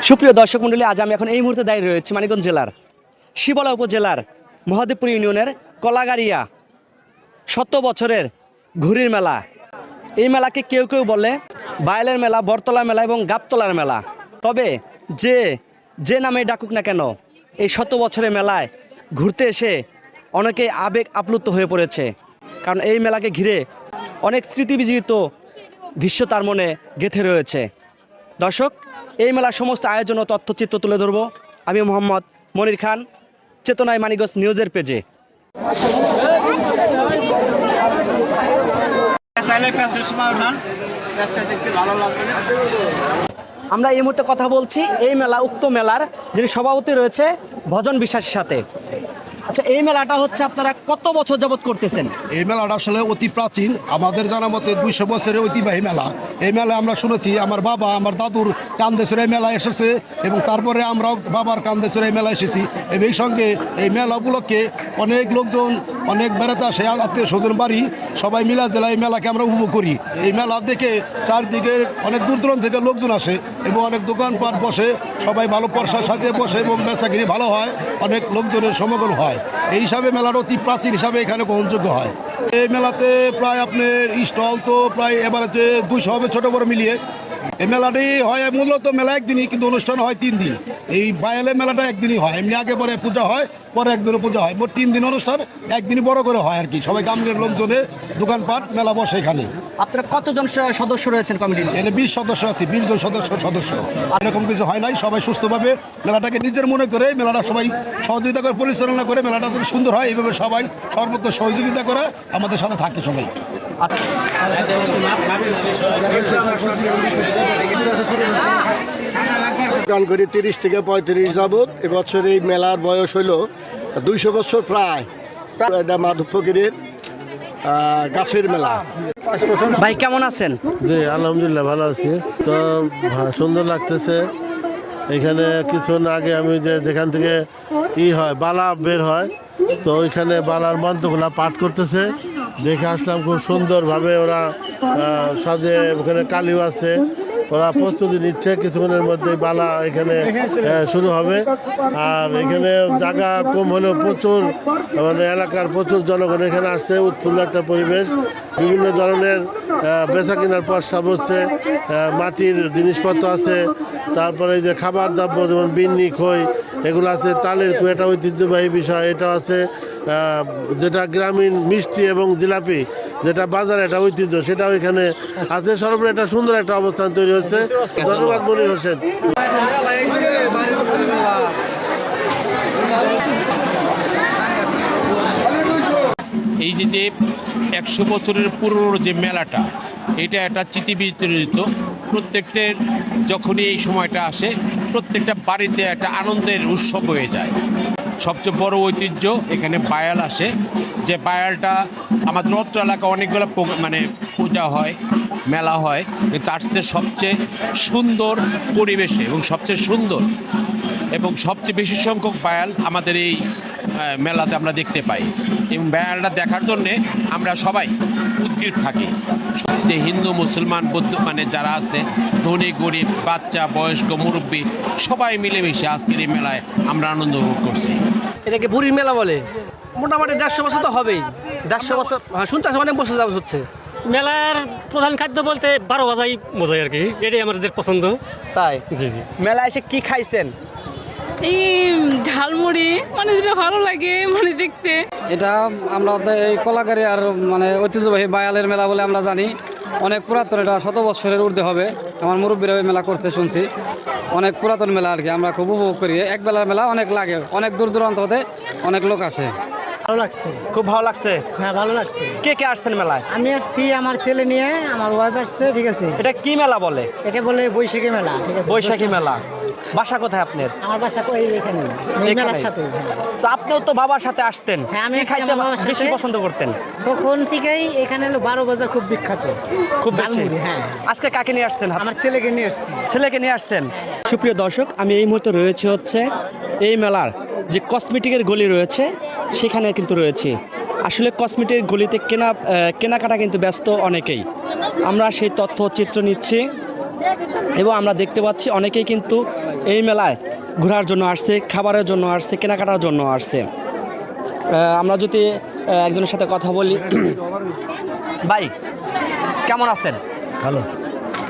সুপ্রিয় দর্শক মণ্ডলী, আজ আমি এখন এই মুহূর্তে দাঁড়িয়ে রয়েছি মানিকগঞ্জ জেলার শিবলা উপজেলার মহাদেবপুর ইউনিয়নের কলাগাড়িয়া ৭০ বছরের ঘুড়ির মেলা। এই মেলাকে কেউ কেউ বলে বায়লের মেলা, বরতলা মেলা এবং গাবতলার মেলা। তবে যে নামে ডাকুক না কেন, এই ৭০ বছরের মেলায় ঘুরতে এসে অনেকেই আবেগ আপ্লুত হয়ে পড়েছে। কারণ এই মেলাকে ঘিরে অনেক স্মৃতিবিজড়িত দৃশ্য তার মনে গেঁথে রয়েছে। দর্শক, এই মেলার সমস্ত আয়োজন ও তথ্যচিত্র তুলে ধরব আমি মোহাম্মদ মনির খান, চেতনায় মানিকগঞ্জ নিউজের পেজে। আমরা এই মুহূর্তে কথা বলছি উক্ত মেলার যিনি সভাপতি রয়েছে ভজন বিশ্বাসের সাথে। আচ্ছা, এই মেলাটা হচ্ছে আপনারা কত বছর যাবত করতেছেন? এই মেলাটা আসলে অতি প্রাচীন, আমাদের জানা মতে 200 বছরের ঐতিহ্যবাহী মেলা। এই মেলায় আমরা শুনেছি আমার বাবা আমার দাদুর কান্দেশ্বরে এই মেলা এসেছে এবং তারপরে আমরাও বাবার কান্দেশ্বরে এই মেলা এসেছি। এবং এই সঙ্গে এই মেলা উপলক্ষে অনেক লোকজন, অনেক বেড়াতে আসে, আত্মীয় স্বজন বাড়ি সবাই মিলা জেলায় এই মেলাকে আমরা উপভোগ করি। এই মেলা দেখে চারদিকে অনেক দূর দূরান্ত থেকে লোকজন আসে এবং অনেক দোকানপাট বসে, সবাই ভালো পয়সা সাজিয়ে বসে এবং বেচাকিনি ভালো হয়, অনেক লোকজনের সমাগম হয়। এই হিসাবে মেলার অতি প্রাচীন হিসাবে এখানে গ্রহণযোগ্য হয়। এই মেলাতে প্রায় আপনার স্টল তো প্রায় এবার হচ্ছে 200 হবে ছোটো বড়ো মিলিয়ে। এই মেলাটি হয় মূলত মেলা একদিনই, কিন্তু অনুষ্ঠান হয় 3 দিন। এই বায়ালের মেলাটা একদিনই হয়, এমনি আগে পরে পূজা হয়, পরে একদিনও পূজা হয়। মোট 3 দিন অনুষ্ঠান, একদিনই বড় করে হয় আর কি। সবাই গ্রামের লোকজনের দোকানপাট মেলা বসে এখানে। আপনারা কতজন সদস্য রয়েছেন কমিটির? এখানে 20 সদস্য আছি, 20 জন সদস্য। এরকম কিছু হয় নাই, সবাই সুস্থভাবে মেলাটাকে নিজের মনে করে মেলাটা সবাই সহযোগিতা করে পরিচালনা করে মেলাটা যদি সুন্দর হয় এইভাবে সবাই সর্বত্র সহযোগিতা করে আমাদের সাথে থাকে সবাই। গান করি 30 থেকে 35 যাবৎ। এবছর এই মেলার বয়স হইল 200 বছর প্রায়। এটা মাধব ফকিরের গাছের মেলা। ভাই কেমন আছেন? জি আলহামদুলিল্লাহ ভালো আছি। তো সুন্দর লাগতেছে। এখানে কিছুক্ষণ আগে আমি যেখান থেকে হয় বালা বের হয়, তো ওইখানে বালার মন্ত্রগুলা পাঠ করতেছে দেখে আসলাম। খুব সুন্দরভাবে ওরা সাজে, ওখানে কালিও আছে, ওরা প্রস্তুতি নিচ্ছে। কিছুক্ষণের মধ্যেই বালা এখানে শুরু হবে। আর এখানে জায়গা কম হলেও প্রচুর মানে এলাকার প্রচুর জনগণ এখানে আসছে। উৎফুল্ল একটা পরিবেশ, বিভিন্ন ধরনের বেচা কেনার পয়সা বসছে, মাটির জিনিসপত্র আছে, তারপরে এই যে খাবার দ্রব্য যেমন বিন্নি খই এগুলো আছে, তালের খই এটা ঐতিহ্যবাহী বিষয়, এটা আছে যেটা গ্রামীণ মিষ্টি এবং জিলাপি যেটা বাজারে একটা ঐতিহ্য, সেটাও এখানে আছে। সর্বোপরি একটা সুন্দর একটা অবস্থান তৈরি হচ্ছে। ধন্যবাদ মনির হোসেন। এই যে 100 বছরের পুরনো যে মেলাটা, এটা একটা স্মৃতিবিজড়িত। প্রত্যেকটার যখনই এই সময়টা আসে, প্রত্যেকটা বাড়িতে একটা আনন্দের উৎসব হয়ে যায়। সবচেয়ে বড় ঐতিহ্য এখানে বায়াল আসে, যে বায়ালটা আমাদের অত্র এলাকা অনেকগুলো মানে পূজা হয়, মেলা হয়, কিন্তু তার চেয়ে সবচেয়ে সুন্দর পরিবেশে এবং সবচেয়ে সুন্দর এবং সবচেয়ে বেশি সংখ্যক বায়াল আমাদের এই মেলাতে আমরা দেখতে পাই। এবং বায়ালটা দেখার জন্যে আমরা সবাই উদ্গ্রীব থাকি। যে হিন্দু মুসলমান বৌদ্ধ মানে যারা আছে, ধনী গরিব বাচ্চা বয়স্ক মুরব্বী সবাই মিলেমিশে আজকের এই মেলায় আমরা আনন্দ উপভোগ করছি। এটাকে বুড়ির মেলা বলে। মোটামুটি 150 বছর তো হবেই। 150 বছর? হ্যাঁ, শুনতেছি অনেক বছর যাবত হচ্ছে। মেলার প্রধান খাদ্য বলতে 12 ভাজাই বোঝায় আর কি, এটাই আমাদের পছন্দ। তাই? জি জি। মেলা এসে কি খাইছেন? এই ঝালমুড়ি, মানে যেটা ভালো লাগে মানে দেখতে। এটা আমরা এই কলাগাড়ি আর মানে ঐতিহ্যবাহী বায়ালের মেলা বলে আমরা জানি। অনেক পুরাতন, এটা 100 বছরের ঊর্ধ্বে হবে। আমার মুরব্বীরা ওই মেলা করতে শুনছি। অনেক পুরাতন মেলা আর কি, আমরা খুব উপভোগ করি। এক বেলার মেলা অনেক লাগে, অনেক দূর দূরান্ত হতে অনেক লোক আসে। ভালো লাগছে। খুব ভালো লাগছে? হ্যাঁ ভালো লাগছে। কে কে আসছেন মেলায়? আমি আসছি আমার ছেলে নিয়ে, আমার ওয়াইফ আসছে। ঠিক আছে। এটা কি মেলা বলে? এটা বলে বৈশাখী মেলা। ঠিক আছে, বৈশাখী মেলা। বাসা কোথায় আপনার? আমার বাসা এখানে মেলার সাথে। তো আপনিও তো বাবার সাথে আসতেন। হ্যাঁ, আমি খাইতে বাবার সাথে বেশি পছন্দ করতেন? তখন থেকেই এখানে 12 ভাজা খুব বিখ্যাত, খুব বেশি। ঝালমুড়ি। হ্যাঁ। আজকে কাকে নিয়ে আসছেন? আমার ছেলেকে নিয়ে আসছি। ছেলেকে নিয়ে আসছেন। সুপ্রিয় দর্শক, আমি এই মুহূর্তে রয়েছে হচ্ছে এই মেলার যে কসমেটিকের গলি রয়েছে সেখানে কিন্তু রয়েছে। আসলে কসমেটিক গলিতে কেনাকাটা কিন্তু ব্যস্ত অনেকেই। আমরা সেই তথ্য চিত্র নিচ্ছি এবং আমরা দেখতে পাচ্ছি অনেকেই কিন্তু এই মেলায় ঘোরার জন্য আসছে, খাবারের জন্য আসছে, কেনাকাটার জন্য আসছে। আমরা যদি একজনের সাথে কথা বলি, ভাই কেমন আছেন? ভালো,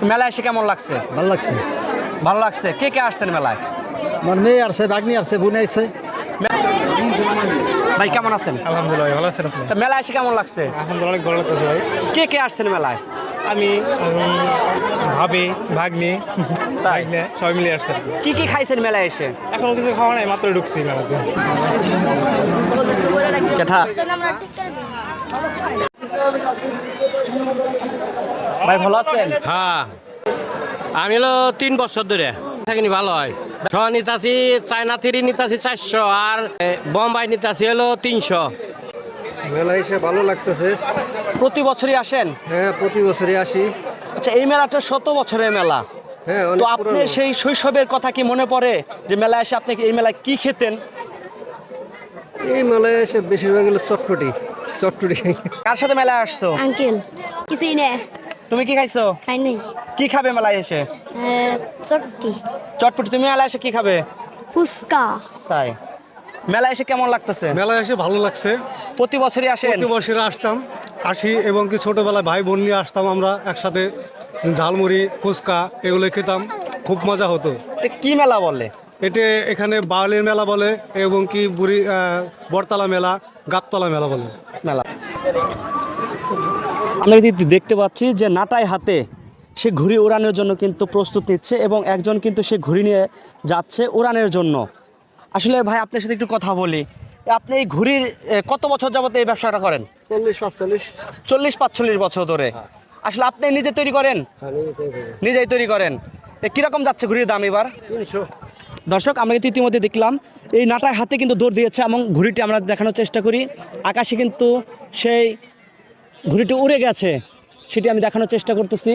মেলায় এসে কেমন লাগছে? ভালো লাগছে। ভালো লাগছে। কে কে আসছেন মেলায়? আমার মেয়ে আসছে, বাগনি আসছে, বোনে আসছে। ভাই কেমন আছেন? আলহামদুলিল্লাহ, ভালো আছেন আপনি? তা মেলায় এসে কেমন লাগছে? আলহামদুলিল্লাহ, অনেক ভালো লাগতেছে ভাই। কে কে আসছেন মেলায়? আমি ভাবি, ভাগ্নি, তাই সবাই মিলে আসছে। কি কি খাইছেন মেলায় এসে? এখনো কিছু খাওয়া নাই, মাত্র ঢুকছি মেলাতে। কেঠা ভাই ভালো আছেন? হ্যাঁ, আমি হলো 3 বছর ধরে থাকিনি, ভালো হয়। নিতাছি চায়না থ্রি নিতাছি 400, আর বোম্বাই নিতাছি হলো 300। মেলা এসে ভালো লাগতেছে। প্রতি বছরই আসেন? হ্যাঁ, প্রতি বছরই আসি। আচ্ছা, এই মেলাটা 100 বছরের মেলা। হ্যাঁ, তো আপনার সেই শৈশবের কথা কি মনে পড়ে যে মেলায় এসে আপনি এই মেলায় কি খেতেন? এই মেলায় এসে বেশিরভাগ হলো চটপটি। কার সাথে মেলায় আসছো? আঙ্কেল কিছুই না, তুমি কি খাইছো? খাই নাই। কি খাবে মেলায় এসে? চটটি, চটপটি। তুমি মেলায় এসে কি খাবে? ফুচকা। তাই মেলায় এসে কেমন লাগতেছে? মেলায় এসে ভালো লাগছে। প্রতি বছরই আসেন? প্রতি বছরে আসি এবং কি ছোটোবেলায় ভাই বোন নিয়ে আসতাম আমরা একসাথে, ঝালমুড়ি, ফুচকা এগুলো খেতাম, খুব মজা হতো। এটা কি মেলা বলে? এখানে বাউলের মেলা বলে এবং কি বড়তলা মেলা, গাবতলা মেলা বলে। মেলা আমরা কিন্তু দেখতে পাচ্ছি যে নাটাই হাতে সে ঘুড়ি উড়ানোর জন্য কিন্তু প্রস্তুত নিচ্ছে এবং একজন কিন্তু সে ঘুড়ি নিয়ে যাচ্ছে উড়ানোর জন্য। আসলে ভাই আপনার সাথে একটু কথা বলি, আপনি এই ঘুড়ির কত বছর যাবত এই ব্যবসাটা করেন? 40-45 বছর ধরে। আসলে আপনি নিজে তৈরি করেন? নিজেই তৈরি করেন। কীরকম যাচ্ছে ঘুড়ির দাম এবার? 300। দর্শক, আমরা কিন্তু ইতিমধ্যে দেখলাম এই নাটায় হাতে কিন্তু দৌড় দিয়েছে এবং ঘুড়িটি আমরা দেখানোর চেষ্টা করি। আকাশে কিন্তু সেই ঘুড়িটি উড়ে গেছে, সেটি আমি দেখানোর চেষ্টা করতেছি।